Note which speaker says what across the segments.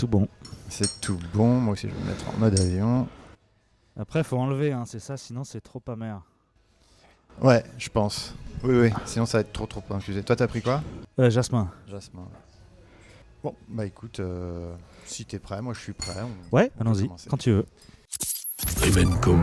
Speaker 1: tout bon.
Speaker 2: C'est tout bon. Moi aussi, je vais me mettre en mode avion.
Speaker 1: Après, faut enlever, c'est ça, sinon c'est trop amer.
Speaker 2: Ouais, je pense. Oui. Sinon, ça va être trop infusé. Toi, t'as pris quoi ?
Speaker 1: Jasmin.
Speaker 2: Jasmin. Bon, bah écoute, si t'es prêt, moi je suis prêt.
Speaker 1: Ouais, allons-y, quand tu veux.
Speaker 3: Dream & Co.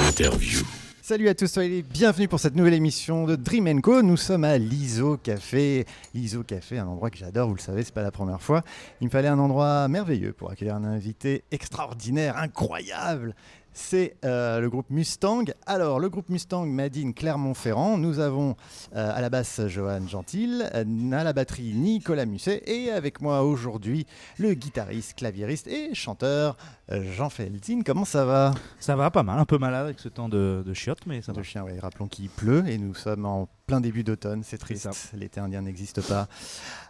Speaker 3: Interview.
Speaker 2: Salut à tous, soyez les bienvenus pour cette nouvelle émission de Dream & Co. Nous sommes à l'ISO Café. L'ISO Café, un endroit que j'adore, vous le savez, c'est pas la première fois. Il me fallait un endroit merveilleux pour accueillir un invité extraordinaire, incroyable. C'est le groupe Mustang. Alors, le groupe Mustang Madine Clermont-Ferrand. Nous avons à la basse Johan Gentil, à la batterie Nicolas Musset et avec moi aujourd'hui le guitariste, claviériste et chanteur Jean Feltine. Comment ça va ?
Speaker 1: Ça va, pas mal, un peu malade avec ce temps de chiottes, mais ça va.
Speaker 2: De chien, oui. Rappelons qu'il pleut et nous sommes en plein début d'automne, c'est triste, l'été indien n'existe pas.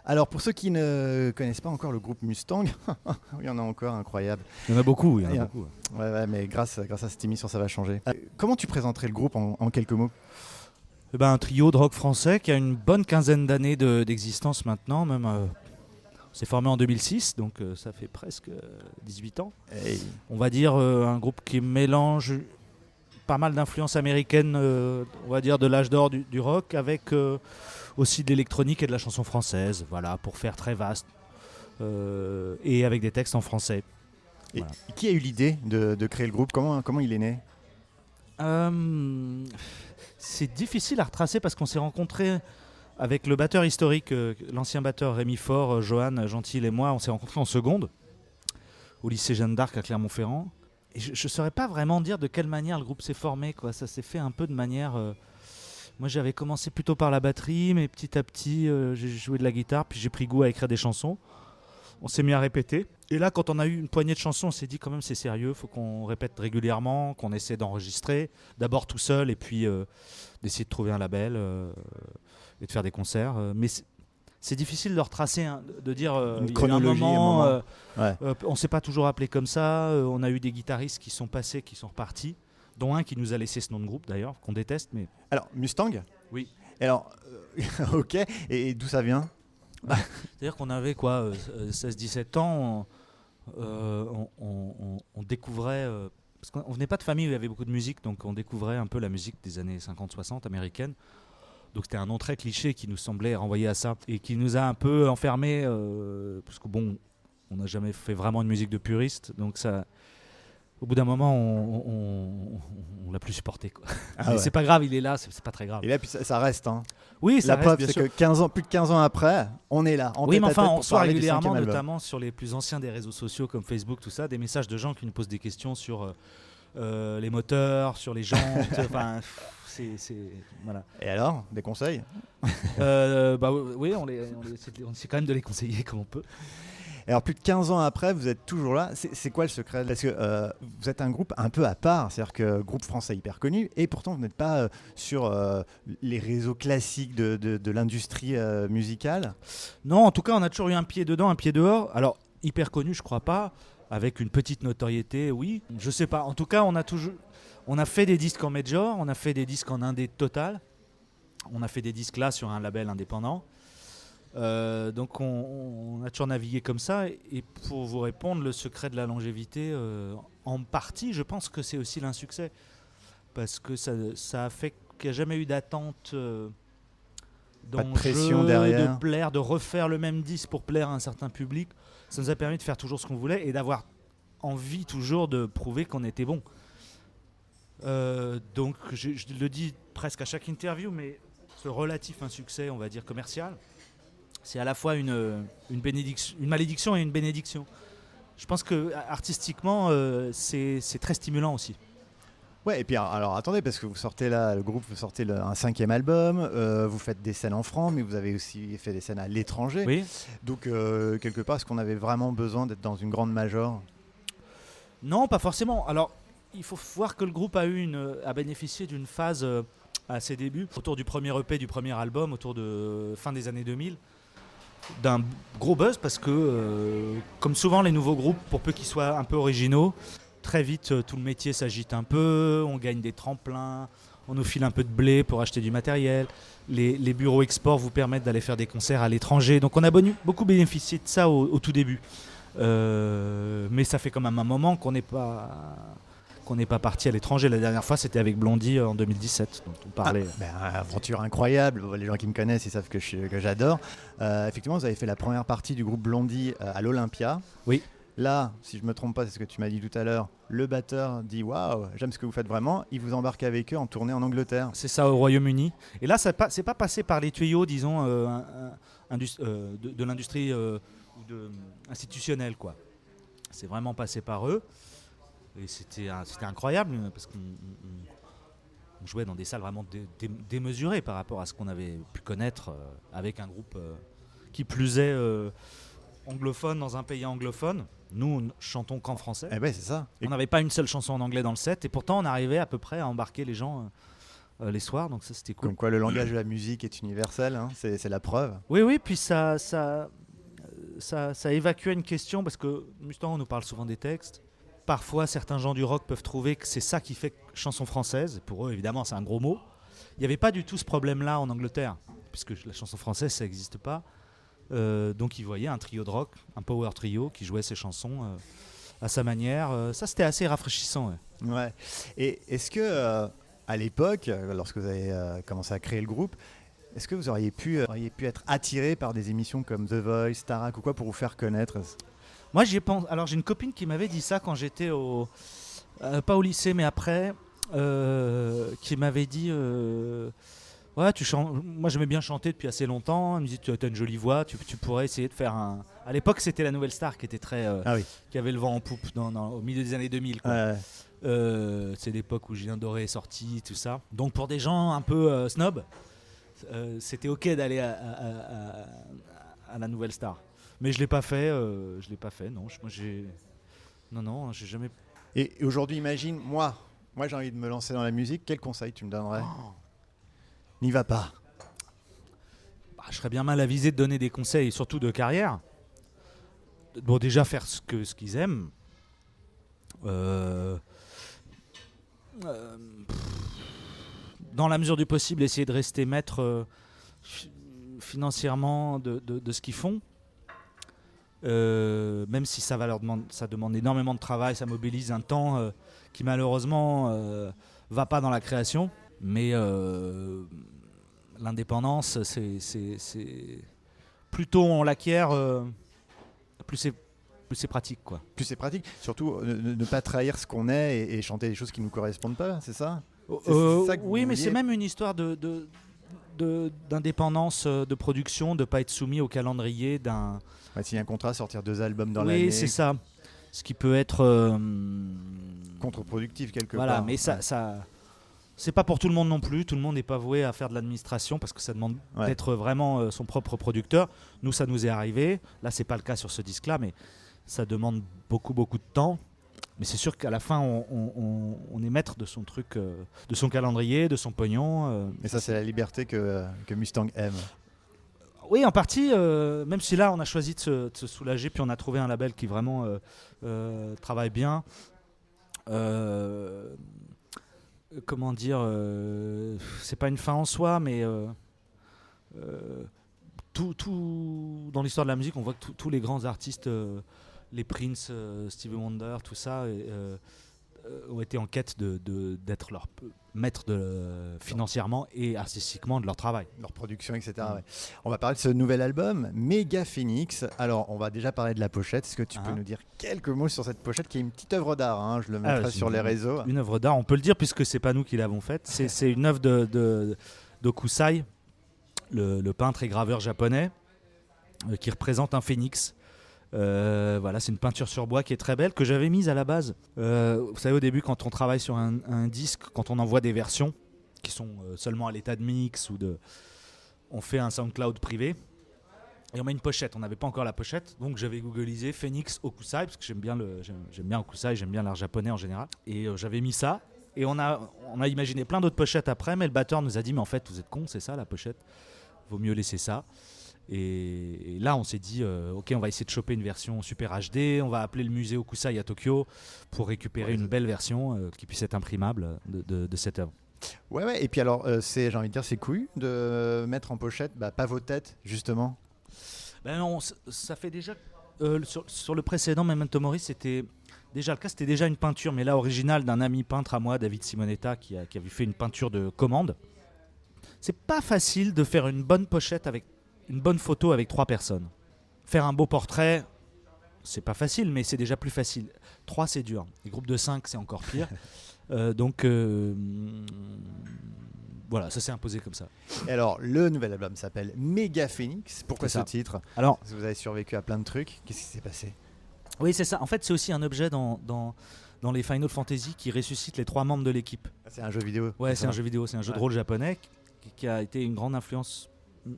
Speaker 2: Alors pour ceux qui ne connaissent pas encore le groupe Mustang, il y en a encore, incroyable.
Speaker 1: Il y en a beaucoup,
Speaker 2: Ouais, mais grâce à cette émission, ça va changer. Comment tu présenterais le groupe en quelques mots ?
Speaker 1: Un trio de rock français qui a une bonne quinzaine d'années d'existence maintenant, même. On s'est formé en 2006, donc ça fait presque 18 ans.
Speaker 2: Hey.
Speaker 1: On va dire un groupe qui mélange pas mal d'influences américaines, on va dire de l'âge d'or du rock, avec aussi de l'électronique et de la chanson française, voilà, pour faire très vaste, et avec des textes en français.
Speaker 2: Et
Speaker 1: voilà.
Speaker 2: Qui a eu l'idée de créer le groupe ? Comment il est né ?
Speaker 1: C'est difficile à retracer parce qu'on s'est rencontrés avec le batteur historique, l'ancien batteur Rémi Faure, Johan Gentil et moi. On s'est rencontrés en seconde au lycée Jeanne d'Arc à Clermont-Ferrand. Et je ne saurais pas vraiment dire de quelle manière le groupe s'est formé, quoi. Ça s'est fait un peu de manière... Moi, j'avais commencé plutôt par la batterie, mais petit à petit, j'ai joué de la guitare, puis j'ai pris goût à écrire des chansons. On s'est mis à répéter. Et là, quand on a eu une poignée de chansons, on s'est dit quand même c'est sérieux, il faut qu'on répète régulièrement, qu'on essaie d'enregistrer, d'abord tout seul, et puis d'essayer de trouver un label et de faire des concerts. Mais c'est difficile de retracer, de dire
Speaker 2: une chronologie,
Speaker 1: on
Speaker 2: ne
Speaker 1: s'est pas toujours appelé comme ça. On a eu des guitaristes qui sont passés, qui sont repartis, dont un qui nous a laissé ce nom de groupe d'ailleurs, qu'on déteste. Mais...
Speaker 2: Alors, Mustang ?
Speaker 1: Oui.
Speaker 2: Alors, ok, et d'où ça vient ?
Speaker 1: C'est-à-dire qu'on avait 16-17 ans, on découvrait, parce qu'on venait pas de famille où il y avait beaucoup de musique, donc on découvrait un peu la musique des années 50-60 américaine. Donc c'était un nom très cliché qui nous semblait renvoyer à ça et qui nous a un peu enfermés, parce que on n'a jamais fait vraiment une musique de puriste, donc ça... Au bout d'un moment, on l'a plus supporté, quoi. Mais ouais. C'est pas grave, il est là, c'est pas très grave.
Speaker 2: Et là, puis ça reste.
Speaker 1: Oui, ça
Speaker 2: la
Speaker 1: reste.
Speaker 2: preuve,
Speaker 1: bien
Speaker 2: c'est
Speaker 1: sûr.
Speaker 2: que plus de 15 ans après, on est là.
Speaker 1: Oui, mais enfin, on reçoit régulièrement, notamment sur les plus anciens des réseaux sociaux comme Facebook, tout ça, des messages de gens qui nous posent des questions sur les moteurs, sur les jantes. Enfin, voilà.
Speaker 2: Et alors, des conseils ?
Speaker 1: Oui, on essaie quand même de les conseiller comme on peut.
Speaker 2: Alors plus de 15 ans après, vous êtes toujours là. C'est quoi le secret ? Parce que vous êtes un groupe un peu à part, c'est-à-dire que groupe français hyper connu, et pourtant vous n'êtes pas sur les réseaux classiques de l'industrie musicale. Non,
Speaker 1: en tout cas on a toujours eu un pied dedans, un pied dehors. Alors hyper connu, je crois pas, avec une petite notoriété, oui. Je sais pas. En tout cas, on a fait des disques en major, on a fait des disques en indé total, on a fait des disques là sur un label indépendant. Donc on a toujours navigué comme ça et pour vous répondre, le secret de la longévité, en partie je pense que c'est aussi l'insuccès parce que ça a fait qu'il n'y a jamais eu d'attente de plaire, de refaire le même disque pour plaire à un certain public. Ça nous a permis de faire toujours ce qu'on voulait et d'avoir envie toujours de prouver qu'on était bon. Donc je le dis presque à chaque interview, mais ce relatif insuccès, on va dire commercial, c'est à la fois une malédiction et une bénédiction. Je pense que artistiquement, c'est très stimulant aussi.
Speaker 2: Ouais, et puis alors attendez, parce que vous sortez là, le groupe, vous sortez un 5e album, vous faites des scènes en France, mais vous avez aussi fait des scènes à l'étranger.
Speaker 1: Oui.
Speaker 2: Donc quelque part, est-ce qu'on avait vraiment besoin d'être dans une grande major ?
Speaker 1: Non, pas forcément. Alors, il faut voir que le groupe a bénéficié d'une phase à ses débuts, autour du premier EP, du premier album, autour de fin des années 2000. D'un gros buzz parce que, comme souvent les nouveaux groupes, pour peu qu'ils soient un peu originaux, très vite tout le métier s'agite un peu, on gagne des tremplins, on nous file un peu de blé pour acheter du matériel, les bureaux export vous permettent d'aller faire des concerts à l'étranger, donc on a beaucoup bénéficié de ça au tout début. Mais ça fait quand même un moment qu'on n'est pas parti à l'étranger. La dernière fois, c'était avec Blondie en 2017, dont on parlait.
Speaker 2: Aventure incroyable. Les gens qui me connaissent, ils savent que j'adore. Effectivement, vous avez fait la première partie du groupe Blondie à l'Olympia.
Speaker 1: Oui.
Speaker 2: Là, si je ne me trompe pas, c'est ce que tu m'as dit tout à l'heure, le batteur dit « Waouh, j'aime ce que vous faites vraiment ». Il vous embarque avec eux en tournée en Angleterre.
Speaker 1: C'est ça, au Royaume-Uni. Et là, c'est pas passé par les tuyaux, disons, de l'industrie institutionnelle, quoi. C'est vraiment passé par eux. Et c'était incroyable, parce qu'on jouait dans des salles vraiment démesurées par rapport à ce qu'on avait pu connaître avec un groupe qui plus est anglophone dans un pays anglophone. Nous, ne chantons qu'en français.
Speaker 2: Eh ben, c'est ça.
Speaker 1: On n'avait pas une seule chanson en anglais dans le set, et pourtant on arrivait à peu près à embarquer les gens les soirs, donc ça c'était cool.
Speaker 2: Comme quoi le langage de la musique est universel, hein, c'est la preuve.
Speaker 1: Oui, puis ça évacuait une question, parce que Mustang, on nous parle souvent des textes. Parfois, certains gens du rock peuvent trouver que c'est ça qui fait chanson française. Pour eux, évidemment, c'est un gros mot. Il n'y avait pas du tout ce problème-là en Angleterre, puisque la chanson française, ça n'existe pas. Donc ils voyaient un trio de rock, un power trio qui jouait ses chansons à sa manière. Ça, c'était assez rafraîchissant.
Speaker 2: Ouais. Et est-ce que à l'époque, lorsque vous avez commencé à créer le groupe, est-ce que vous auriez pu être attiré par des émissions comme The Voice, Starac ou quoi pour vous faire connaître?
Speaker 1: Moi, j'y pense. Alors, j'ai une copine qui m'avait dit ça quand j'étais pas au lycée, mais après, qui m'avait dit. Ouais, moi j'aimais bien chanter depuis assez longtemps. Elle me dit tu as une jolie voix, tu pourrais essayer de faire un. À l'époque, c'était la Nouvelle Star qui était qui avait le vent en poupe au milieu des années 2000. Quoi. C'est l'époque où Julien Doré est sorti, tout ça. Donc pour des gens un peu snob, c'était ok d'aller à la Nouvelle Star. Mais je l'ai pas fait. Non, j'ai jamais.
Speaker 2: Et aujourd'hui, imagine, moi j'ai envie de me lancer dans la musique. Quel conseil tu me donnerais? N'y va pas.
Speaker 1: Je serais bien mal avisé de donner des conseils, surtout de carrière. Bon, déjà faire ce qu'ils aiment. Dans la mesure du possible, essayer de rester maître financièrement de ce qu'ils font. Même si ça demande énormément de travail, ça mobilise un temps qui malheureusement va pas dans la création. Mais l'indépendance, c'est plus tôt on l'acquiert, plus c'est pratique, quoi.
Speaker 2: Plus c'est pratique, surtout ne pas trahir ce qu'on est et chanter des choses qui ne nous correspondent pas, c'est ça? C'est ça que
Speaker 1: oui, mais
Speaker 2: vouliez?
Speaker 1: c'est même une histoire d'indépendance de production, de ne pas être soumis au calendrier d'un...
Speaker 2: S'il y a un contrat, sortir 2 albums dans l'année.
Speaker 1: Oui, c'est ça. Ce qui peut être...
Speaker 2: contre-productif quelque
Speaker 1: voilà,
Speaker 2: part.
Speaker 1: Mais ça, c'est pas pour tout le monde non plus. Tout le monde n'est pas voué à faire de l'administration parce que ça demande d'être vraiment son propre producteur. Nous, ça nous est arrivé. Là, c'est pas le cas sur ce disque-là, mais ça demande beaucoup de temps. Mais c'est sûr qu'à la fin, on est maître de son truc, de son calendrier, de son pognon.
Speaker 2: Et ça, c'est la liberté que Mustang aime.
Speaker 1: Oui, en partie, même si là, on a choisi de se soulager, puis on a trouvé un label qui vraiment travaille bien. Comment dire, c'est pas une fin en soi, mais tout dans l'histoire de la musique, on voit que tous les grands artistes, les Prince, Stevie Wonder, tout ça, ont été en quête d'être leur maître financièrement et artistiquement de leur travail.
Speaker 2: Leur production, etc. Ouais. On va parler de ce nouvel album, Mega Phoenix. Alors, on va déjà parler de la pochette. Est-ce que tu peux nous dire quelques mots sur cette pochette qui est une petite œuvre d'art, hein? Je le mettrai sur les réseaux.
Speaker 1: Une œuvre d'art, on peut le dire puisque c'est pas nous qui l'avons faite. C'est une œuvre d'Okusai, le peintre et graveur japonais, qui représente un phénix. Voilà, c'est une peinture sur bois qui est très belle, que j'avais mise à la base. Vous savez, au début, quand on travaille sur un disque, quand on envoie des versions qui sont seulement à l'état de mix, on fait un SoundCloud privé et on met une pochette. On n'avait pas encore la pochette, donc j'avais googlisé Phoenix Okusai parce que j'aime bien Okusai, j'aime bien l'art japonais en général. Et j'avais mis ça. Et on a imaginé plein d'autres pochettes après, mais le batteur nous a dit mais en fait vous êtes cons, c'est ça la pochette, vaut mieux laisser ça. Et là, on s'est dit, ok, on va essayer de choper une version super HD. On va appeler le musée Okusai à Tokyo pour récupérer une belle version qui puisse être imprimable de cette œuvre.
Speaker 2: Ouais. Et puis alors, j'ai envie de dire, c'est cool de mettre en pochette, pas vos têtes, justement.
Speaker 1: Ben non, ça fait déjà Sur le précédent Memento Mori, c'était déjà une peinture, mais là originale d'un ami peintre à moi, David Simonetta, qui avait fait une peinture de commande. C'est pas facile de faire une bonne pochette avec une bonne photo avec 3 personnes. Faire un beau portrait, c'est pas facile, mais c'est déjà plus facile. 3, c'est dur. Les groupes de 5, c'est encore pire. Voilà, ça s'est imposé comme ça.
Speaker 2: Et alors, le nouvel album s'appelle Méga Phoenix. Pourquoi ce titre ?
Speaker 1: Alors,
Speaker 2: Parce que vous avez survécu à plein de trucs. Qu'est-ce qui s'est passé ?
Speaker 1: oui, c'est ça. En fait, c'est aussi un objet dans les Final Fantasy qui ressuscite les 3 membres de l'équipe.
Speaker 2: C'est un jeu vidéo.
Speaker 1: Ouais, c'est un jeu vidéo, c'est un jeu de rôle japonais qui a été une grande influence,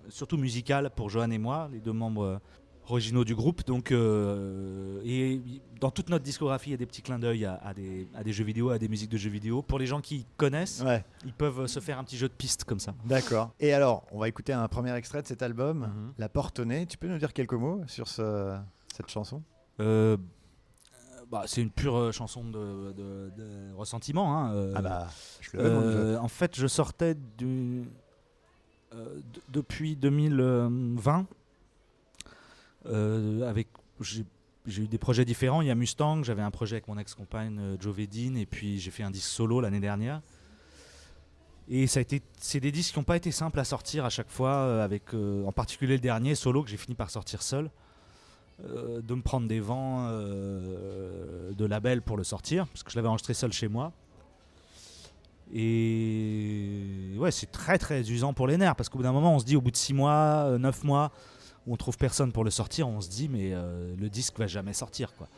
Speaker 1: surtout musicale, pour Johan et moi, les 2 membres originaux du groupe. Donc, et dans toute notre discographie, il y a des petits clins d'œil à des jeux vidéo, à des musiques de jeux vidéo. Pour les gens qui connaissent, ils peuvent se faire un petit jeu de piste comme ça.
Speaker 2: D'accord. Et alors, on va écouter un premier extrait de cet album, La Porte au nez. Tu peux nous dire quelques mots sur cette chanson ?
Speaker 1: C'est une pure chanson de ressentiment. Hein.
Speaker 2: Je le veux.
Speaker 1: En fait, je sortais depuis 2020. J'ai eu des projets différents. Il y a Mustang, j'avais un projet avec mon ex-compagne Joe Vedin, et puis j'ai fait un disque solo l'année dernière. Et c'est des disques qui n'ont pas été simples à sortir à chaque fois, avec en particulier le dernier solo que j'ai fini par sortir seul. De me prendre des vents de label pour le sortir, parce que je l'avais enregistré seul chez moi. Et ouais, c'est très très usant pour les nerfs, parce qu'au bout d'un moment, on se dit, au bout de 6 mois, 9 mois, où on trouve personne pour le sortir, on se dit, mais le disque va jamais sortir, quoi.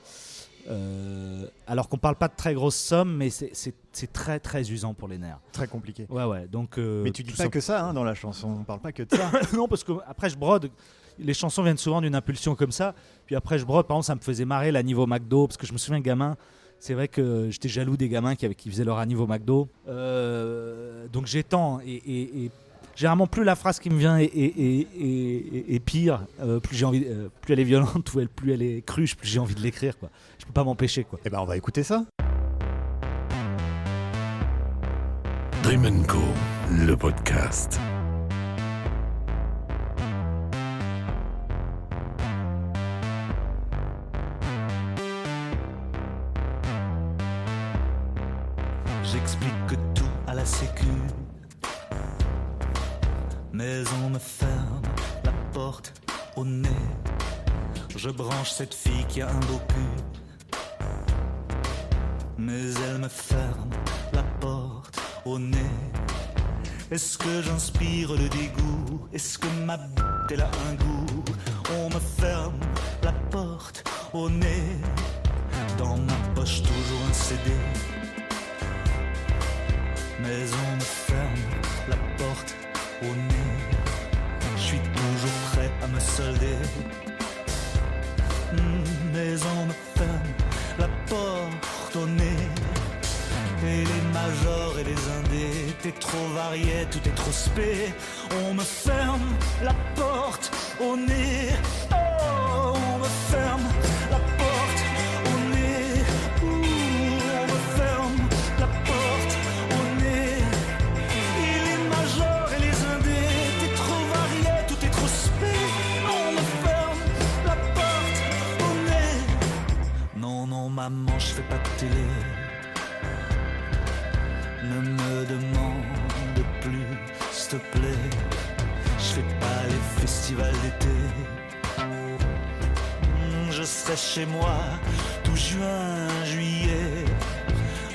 Speaker 1: Alors qu'on parle pas de très grosses sommes, mais c'est très très usant pour les nerfs.
Speaker 2: Très compliqué.
Speaker 1: Ouais. Donc,
Speaker 2: mais tu dis pas que ça dans la chanson, on parle pas que de ça.
Speaker 1: Non, parce que après je brode. Les chansons viennent souvent d'une impulsion comme ça. Puis après je brode. Par exemple, ça me faisait marrer la niveau McDo, parce que je me souviens gamin. C'est vrai que j'étais jaloux des gamins qui faisaient leur niveau McDo. Donc j'étends et généralement plus la phrase qui me vient est pire, plus elle est violente, plus elle est cruche, plus j'ai envie de l'écrire, quoi. Je peux pas m'empêcher, quoi.
Speaker 2: Et on va écouter ça.
Speaker 3: Dream & Co, le podcast.
Speaker 4: J'explique tout à la sécu, mais on me ferme la porte au nez. Je branche cette fille qui a un beau cul, mais elle me ferme la porte au nez. Est-ce que j'inspire le dégoût? Est-ce que ma bite elle a un goût? On me ferme la porte au nez. Dans ma poche toujours un CD, mais on me ferme la porte au nez. Je suis toujours prêt à me solder, mais on me ferme la porte au nez. Et les majors et les indés, t'es trop varié, tout est trop spé. On me ferme la porte au nez. Oh, on me ferme la porte au nez. On me ferme la porte au nez. Et les majors et les indés, t'es trop varié, tout est trop spé. On me ferme la porte au nez. Non, non, maman, je fais pas de télé. Ne me demande plus, s'il te plaît. Je fais pas les festivals d'été. Je serai chez moi tout juin, juillet.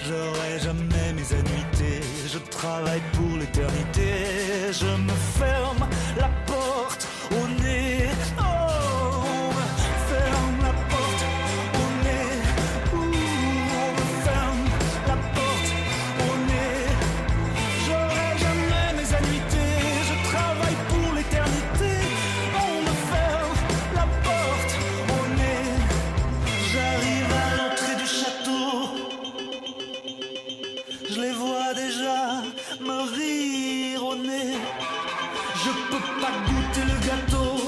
Speaker 4: J'aurai jamais mes annuités. Je travaille pour l'éternité. Je me ferme la porte au nez. Oh, on me ferme la porte au nez. On me ferme la porte au nez. J'aurai jamais mes annuités. Je travaille pour l'éternité. On me ferme la porte au nez. J'arrive à l'entrée du château. Je les vois déjà me rire au nez. Je peux pas goûter le gâteau.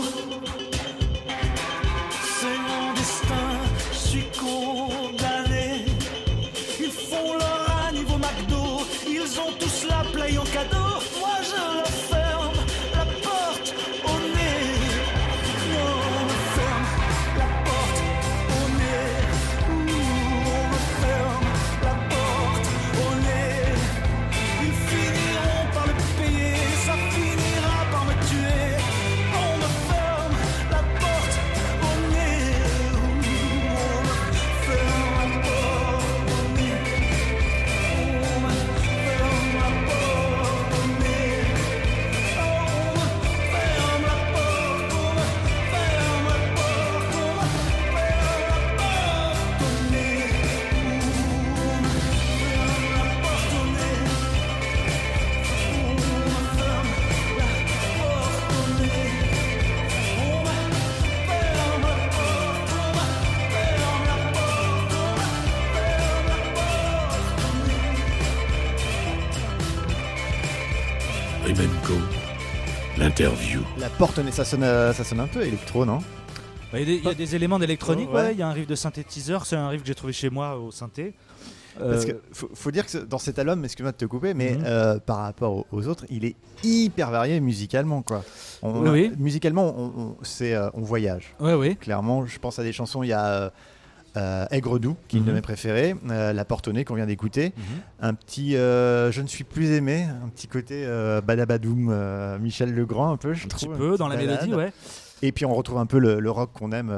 Speaker 3: Dream Co, l'interview.
Speaker 2: La porte, ça sonne un peu électro, non?
Speaker 1: Il y a des éléments d'électronique,
Speaker 2: Ouais.
Speaker 1: il y a un riff de synthétiseur, c'est un riff que j'ai trouvé chez moi au synthé.
Speaker 2: Parce que faut dire que dans cet album, excuse-moi de te couper, mais par rapport aux autres, il est hyper varié musicalement, quoi.
Speaker 1: Oui.
Speaker 2: Musicalement, on voyage.
Speaker 1: Oui.
Speaker 2: Clairement, je pense à des chansons, il y a Aigre Doux, qui est une de mes préférées, La Porte au Nez qu'on vient d'écouter, un petit Je ne suis plus aimé, un petit côté Badabadoum, Michel Legrand un peu, je trouve.
Speaker 1: Un petit peu dans la mélodie, ouais.
Speaker 2: Et puis on retrouve un peu le rock qu'on aime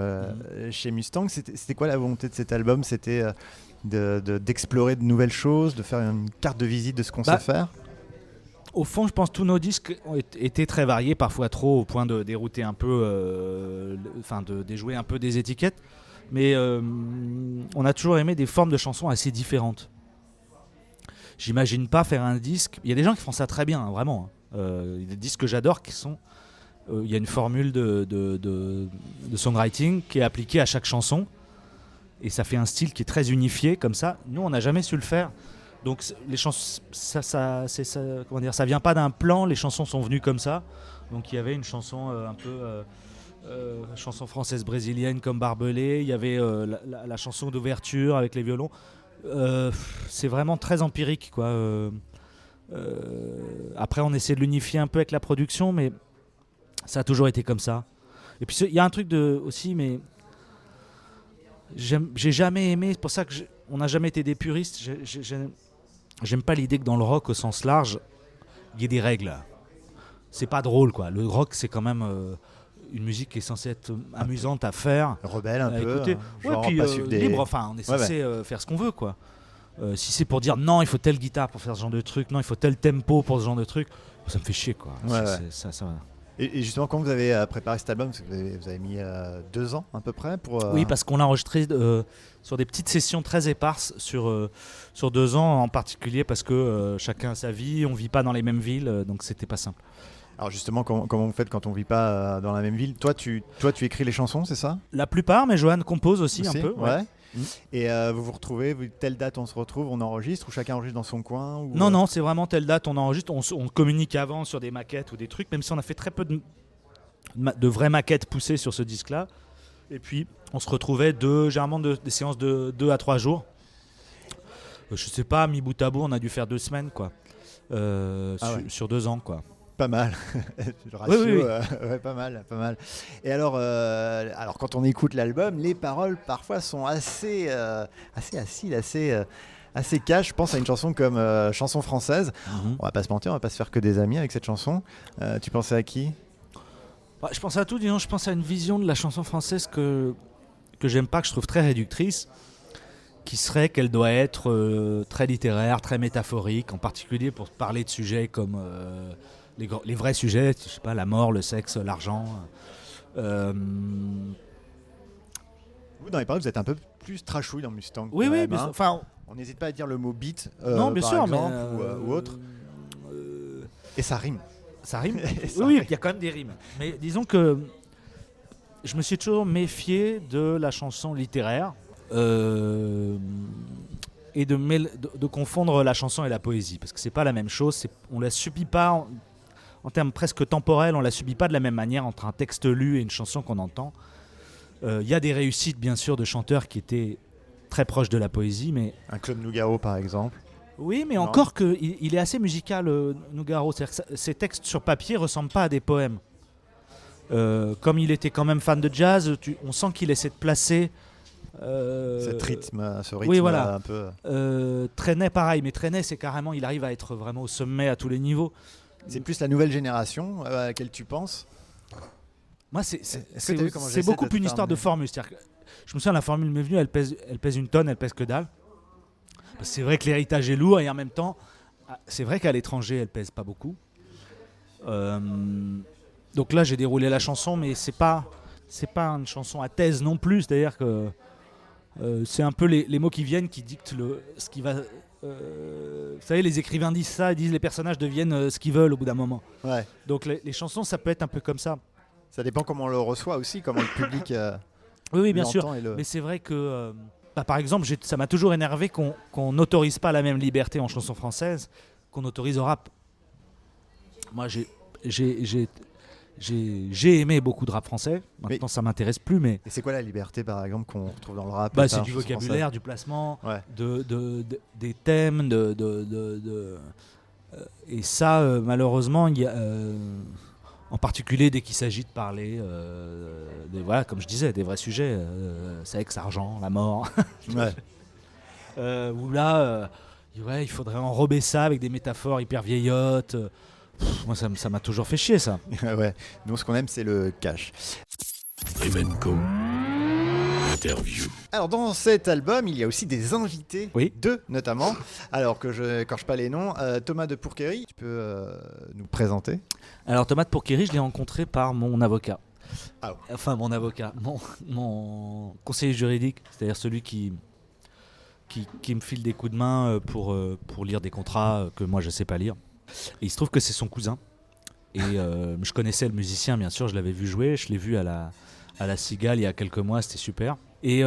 Speaker 2: chez Mustang. C'était quoi la volonté de cet album? C'était d'explorer de nouvelles choses, de faire une carte de visite de ce qu'on sait faire?
Speaker 1: Au fond, je pense que tous nos disques ont été très variés, parfois trop, au point de dérouter un peu, de déjouer un peu des étiquettes. Mais on a toujours aimé des formes de chansons assez différentes. J'imagine pas faire un disque. Il y a des gens qui font ça très bien, hein, vraiment. Il y a des disques que j'adore qui sont. Il y a une formule de songwriting qui est appliquée à chaque chanson. Et ça fait un style qui est très unifié comme ça. Nous, on n'a jamais su le faire. Donc les chansons, ça vient pas d'un plan. Les chansons sont venues comme ça. Donc il y avait une chanson un peu chanson française brésilienne comme Barbelé. Il y avait la chanson d'ouverture avec les violons. C'est vraiment très empirique, quoi. Après, on essaie de l'unifier un peu avec la production, mais ça a toujours été comme ça. Et puis il y a un truc aussi, mais j'ai jamais aimé. C'est pour ça que on n'a jamais été des puristes. J'aime pas l'idée que dans le rock au sens large, il y ait des règles. C'est pas drôle, quoi. Le rock, c'est quand même une musique qui est censée être amusante à faire,
Speaker 2: rebelle un peu,
Speaker 1: écouter.
Speaker 2: Genre
Speaker 1: puis
Speaker 2: pas suivre des...
Speaker 1: libre. Enfin, on est censé faire ce qu'on veut, quoi. Si c'est pour dire non, il faut telle guitare pour faire ce genre de truc, non, il faut tel tempo pour ce genre de truc, ça me fait chier, quoi. Ça.
Speaker 2: Et justement, quand vous avez préparé cet album, parce que vous avez mis 2 ans à peu près pour...
Speaker 1: Oui, parce qu'on l'a enregistré sur des petites sessions très éparses sur 2 ans en particulier, parce que chacun a sa vie, on vit pas dans les mêmes villes, donc c'était pas simple.
Speaker 2: Alors justement, comment vous faites quand on vit pas dans la même ville? Toi, tu écris les chansons, c'est ça?
Speaker 1: La plupart, mais Johan compose aussi un peu.
Speaker 2: Ouais. Et vous vous retrouvez, telle date on se retrouve, on enregistre, ou chacun enregistre dans son coin ou...
Speaker 1: Non, c'est vraiment telle date on enregistre, on communique avant sur des maquettes ou des trucs, même si on a fait très peu de vraies maquettes poussées sur ce disque-là. Et puis on se retrouvait généralement des séances de 2 à 3 jours. Je sais pas, mis bout à bout, on a dû faire 2 semaines, quoi. Sur 2 ans, quoi.
Speaker 2: Pas mal. Le ratio,
Speaker 1: oui.
Speaker 2: Pas mal. Et alors quand on écoute l'album, les paroles parfois sont assez acides, assez cash. Je pense à une chanson comme Chanson française. On va pas se mentir, on va pas se faire que des amis avec cette chanson. Tu pensais à qui?
Speaker 1: Je pense à tout, disons. Je pense à une vision de la chanson française que j'aime pas, que je trouve très réductrice, qui serait qu'elle doit être très littéraire, très métaphorique, en particulier pour parler de sujets comme les vrais sujets, je sais pas, la mort, le sexe, l'argent.
Speaker 2: Vous, dans les paroles, vous êtes un peu plus trashouille dans Mustang.
Speaker 1: Oui,
Speaker 2: même,
Speaker 1: bien
Speaker 2: hein.
Speaker 1: sûr.
Speaker 2: On n'hésite pas à dire le mot beat,
Speaker 1: non, bien
Speaker 2: par
Speaker 1: sûr,
Speaker 2: exemple,
Speaker 1: mais
Speaker 2: ou autre. Et ça rime.
Speaker 1: Ça rime. Oui, il y a quand même des rimes. Mais disons que je me suis toujours méfié de la chanson littéraire et de confondre la chanson et la poésie, parce que c'est pas la même chose. On la subit pas en termes presque temporels, on la subit pas de la même manière entre un texte lu et une chanson qu'on entend. Il y a des réussites bien sûr de chanteurs qui étaient très proches de la poésie, mais
Speaker 2: un Claude Nougaro par exemple.
Speaker 1: Oui, mais encore qu'il est assez musical, Nougaro. C'est-à-dire que ses textes sur papier ressemblent pas à des poèmes. Comme il était quand même fan de jazz, on sent qu'il essaie de placer
Speaker 2: ce rythme
Speaker 1: oui, voilà.
Speaker 2: un peu.
Speaker 1: Trenet, pareil, mais Trenet, c'est carrément, il arrive à être vraiment au sommet à tous les niveaux.
Speaker 2: C'est plus la nouvelle génération à laquelle tu penses?
Speaker 1: Moi, c'est beaucoup plus une histoire de formule. C'est-à-dire que, je me souviens, la formule m'est venue, elle pèse une tonne, elle pèse que dalle. Parce que c'est vrai que l'héritage est lourd et en même temps, c'est vrai qu'à l'étranger, elle pèse pas beaucoup. Donc là, j'ai déroulé la chanson, mais c'est pas une chanson à thèse non plus. C'est-à-dire que c'est un peu les mots qui viennent qui dictent ce qui va. Vous savez, les écrivains disent ça, ils disent les personnages deviennent ce qu'ils veulent au bout d'un moment.
Speaker 2: Ouais.
Speaker 1: Donc les chansons, ça peut être un peu comme ça.
Speaker 2: Ça dépend comment on le reçoit aussi, comment le public.
Speaker 1: Oui, bien sûr. Mais c'est vrai que. Par exemple, ça m'a toujours énervé qu'on n'autorise pas la même liberté en chanson française qu'on autorise au rap. Moi, j'ai aimé beaucoup de rap français. Maintenant, ça m'intéresse plus, mais
Speaker 2: Et c'est quoi la liberté, par exemple, qu'on retrouve dans le rap
Speaker 1: c'est du vocabulaire, du placement,
Speaker 2: Ouais.
Speaker 1: des thèmes, et ça, malheureusement, il y a, en particulier dès qu'il s'agit de parler, comme je disais, des vrais sujets, sexe, argent, la mort,
Speaker 2: Ouais.
Speaker 1: où là, il faudrait enrober ça avec des métaphores hyper vieillottes. Moi, ça m'a toujours fait chier, ça.
Speaker 2: Ouais. Nous, ce qu'on aime, c'est le cash.
Speaker 3: Dream & Co. Interview.
Speaker 2: Alors, dans cet album, il y a aussi des invités,
Speaker 1: Oui.
Speaker 2: 2 notamment. Alors, que je écorche pas les noms. Thomas de Pourquerie, tu peux nous présenter?
Speaker 1: Alors, Thomas de Pourquerie, je l'ai rencontré par mon avocat.
Speaker 2: Ah ouais.
Speaker 1: Enfin, mon avocat, mon conseiller juridique, c'est-à-dire celui qui me file des coups de main pour lire des contrats que moi, je sais pas lire. Et il se trouve que c'est son cousin. Et je connaissais le musicien, bien sûr, je l'avais vu jouer. Je l'ai vu à la Cigale il y a quelques mois, c'était super. Et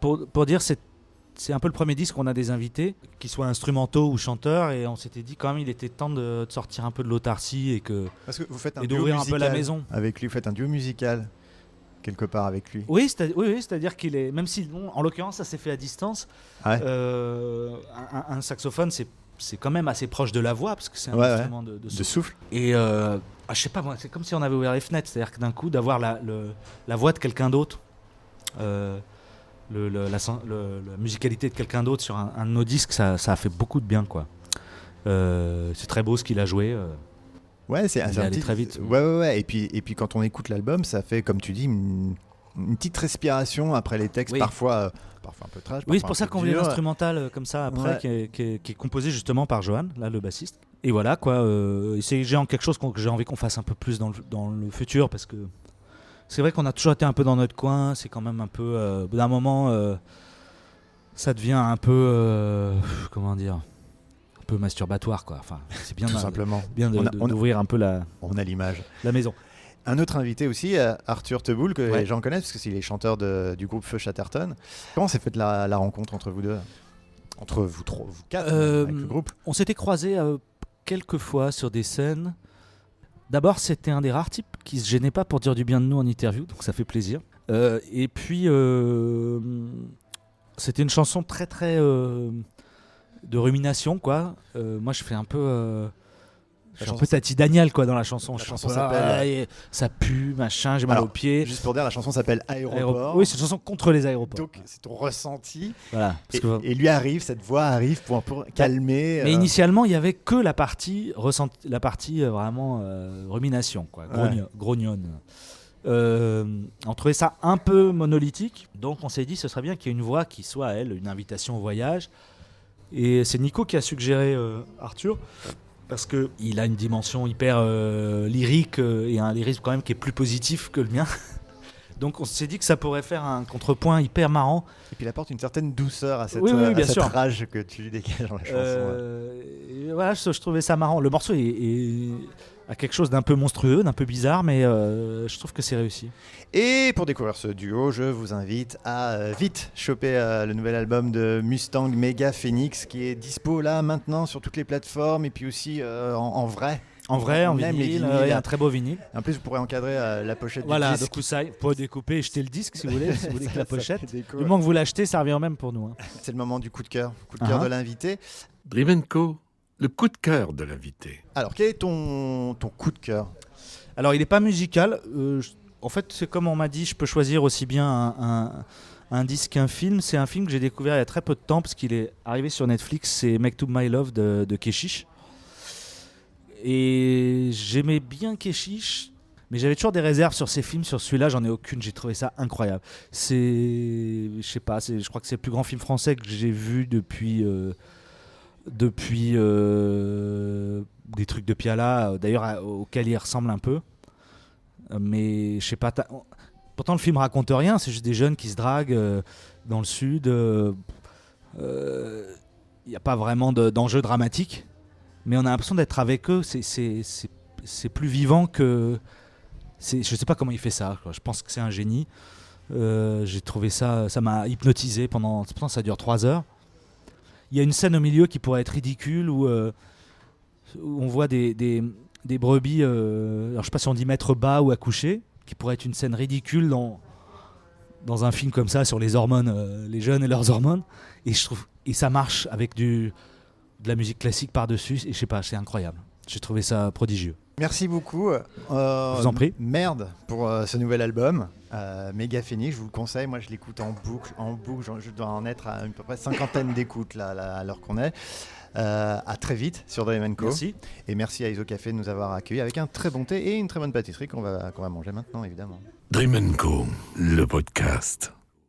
Speaker 1: pour dire, c'est un peu le premier disque qu'on a des invités, qu'ils soient instrumentaux ou chanteurs. Et on s'était dit quand même il était temps de sortir un peu de l'autarcie et
Speaker 2: Parce que vous faites un
Speaker 1: et
Speaker 2: duo
Speaker 1: d'ouvrir un
Speaker 2: musical
Speaker 1: peu la maison.
Speaker 2: avec lui. Vous faites un duo musical quelque part avec lui.
Speaker 1: Oui, c'est-à-dire qu'il est, même si, bon, en l'occurrence, ça s'est fait à distance,
Speaker 2: Ouais.
Speaker 1: un saxophone, c'est quand même assez proche de la voix, parce que c'est un
Speaker 2: Ouais,
Speaker 1: instrument de
Speaker 2: De
Speaker 1: souffle.
Speaker 2: souffle.
Speaker 1: Et je sais pas, moi, c'est comme si on avait ouvert les fenêtres, c'est-à-dire que d'un coup, d'avoir la voix de quelqu'un d'autre, la musicalité de quelqu'un d'autre sur un de nos disques, ça a fait beaucoup de bien, quoi. C'est très beau ce qu'il a joué.
Speaker 2: Ouais, c'est
Speaker 1: Il est
Speaker 2: un
Speaker 1: allé
Speaker 2: petit-
Speaker 1: très vite.
Speaker 2: Ouais. Et puis quand on écoute l'album, ça fait, comme tu dis, une petite respiration après les textes,
Speaker 1: Oui.
Speaker 2: parfois un peu trash.
Speaker 1: Oui,
Speaker 2: parfois
Speaker 1: c'est pour
Speaker 2: un
Speaker 1: ça
Speaker 2: peu
Speaker 1: qu'on voulait
Speaker 2: dur.
Speaker 1: l'instrumental comme ça après,
Speaker 2: Ouais.
Speaker 1: qui est composé justement par Johan, là, le bassiste. Et voilà, quoi. C'est quelque chose que j'ai envie qu'on fasse un peu plus dans le futur, parce que c'est vrai qu'on a toujours été un peu dans notre coin. C'est quand même un peu, au bout d'un moment, ça devient un peu, comment dire, un peu masturbatoire, quoi. Enfin, c'est bien,
Speaker 2: Tout simplement.
Speaker 1: bien d'ouvrir un peu la
Speaker 2: On a l'image.
Speaker 1: maison.
Speaker 2: Un autre invité aussi, Arthur Teboul, que
Speaker 1: Ouais.
Speaker 2: les gens connaissent, parce que c'est les chanteurs du groupe Feu Chatterton. Comment s'est faite la rencontre entre vous deux? Entre vous trois, vous quatre, avec le groupe?
Speaker 1: On s'était croisés quelques fois sur des scènes. D'abord, c'était un des rares types qui se gênait pas pour dire du bien de nous en interview, donc ça fait plaisir. Et puis, c'était une chanson très très de rumination, quoi. Moi, je fais un peu, je suis un peu Tati Daniel, quoi, dans la chanson.
Speaker 2: La
Speaker 1: Je suis
Speaker 2: chanson
Speaker 1: un peu,
Speaker 2: s'appelle-
Speaker 1: ça pue, machin, j'ai mal
Speaker 2: Alors,
Speaker 1: aux pieds.
Speaker 2: Juste pour dire, la chanson s'appelle Aéroport.
Speaker 1: Oui, c'est une chanson contre les aéroports.
Speaker 2: Donc c'est ton ressenti.
Speaker 1: Voilà. Parce que-
Speaker 2: Et lui arrive, cette voix arrive pour calmer.
Speaker 1: Mais initialement, il y avait que la partie vraiment rumination, quoi, grognonne. On trouvait ça un peu monolithique, donc on s'est dit ce serait bien qu'il y ait une voix qui soit, elle, une invitation au voyage. Et c'est Nico qui a suggéré Arthur, parce qu'il a une dimension hyper lyrique et un lyrisme quand même qui est plus positif que le mien. Donc on s'est dit que ça pourrait faire un contrepoint hyper marrant.
Speaker 2: Et puis il apporte une certaine douceur à cette,
Speaker 1: Oui,
Speaker 2: à
Speaker 1: bien
Speaker 2: cette
Speaker 1: sûr.
Speaker 2: rage que tu dégages dans la chanson.
Speaker 1: Et voilà, je trouvais ça marrant. Le morceau a quelque chose d'un peu monstrueux, d'un peu bizarre, mais je trouve que c'est réussi.
Speaker 2: Et pour découvrir ce duo, je vous invite à vite choper le nouvel album de Mustang Mega Phoenix qui est dispo là maintenant sur toutes les plateformes et puis aussi en vrai.
Speaker 1: En vrai, en
Speaker 2: On aime les
Speaker 1: vinyle,
Speaker 2: vinyles.
Speaker 1: et un très beau vinyle.
Speaker 2: En plus, vous pourrez encadrer la pochette
Speaker 1: Voilà,
Speaker 2: du
Speaker 1: de
Speaker 2: disque.
Speaker 1: coup ça, pour découper et jeter le disque si vous voulez, si vous voulez que la
Speaker 2: Ça
Speaker 1: pochette.
Speaker 2: fait déco.
Speaker 1: Du moment que vous l'achetez, ça revient au même pour nous. Hein.
Speaker 2: C'est le moment du coup de cœur de l'invité.
Speaker 3: Dream & Co. Le coup de cœur de l'invité.
Speaker 2: Alors, quel est ton coup de cœur?
Speaker 1: Alors, il n'est pas musical. En fait, c'est comme on m'a dit, je peux choisir aussi bien un disque qu'un film. C'est un film que j'ai découvert il y a très peu de temps parce qu'il est arrivé sur Netflix. C'est Make to My Love de Keshish. Et j'aimais bien Keshish, mais j'avais toujours des réserves sur ces films. Sur celui-là, j'en ai aucune. J'ai trouvé ça incroyable. Je sais pas, je crois que c'est le plus grand film français que j'ai vu depuis des trucs de Piala, d'ailleurs auquel il ressemble un peu. Mais je sais pas. Pourtant, le film raconte rien. C'est juste des jeunes qui se draguent dans le sud. Il n'y a pas vraiment d'enjeu dramatique. Mais on a l'impression d'être avec eux. C'est plus vivant que. Je sais pas comment il fait ça, quoi. Je pense que c'est un génie. J'ai trouvé ça m'a hypnotisé pourtant ça dure 3 heures. Il y a une scène au milieu qui pourrait être ridicule où où on voit des brebis, alors je sais pas si on dit mettre bas ou accoucher, qui pourrait être une scène ridicule dans un film comme ça sur les hormones, les jeunes et leurs hormones, et ça marche avec de la musique classique par-dessus, et je sais pas, c'est incroyable. J'ai trouvé ça prodigieux.
Speaker 2: Merci beaucoup.
Speaker 1: Je vous en prie.
Speaker 2: Merde pour ce nouvel album. Méga Phoenix, je vous le conseille. Moi, je l'écoute en boucle. Je dois en être à peu près 50 d'écoutes là, à l'heure qu'on est. À très vite sur Dream & Co.
Speaker 1: Merci.
Speaker 2: Et merci à Iso Café de nous avoir accueillis avec un très bon thé et une très bonne pâtisserie qu'on va manger maintenant, évidemment.
Speaker 3: Dream & Co, le podcast.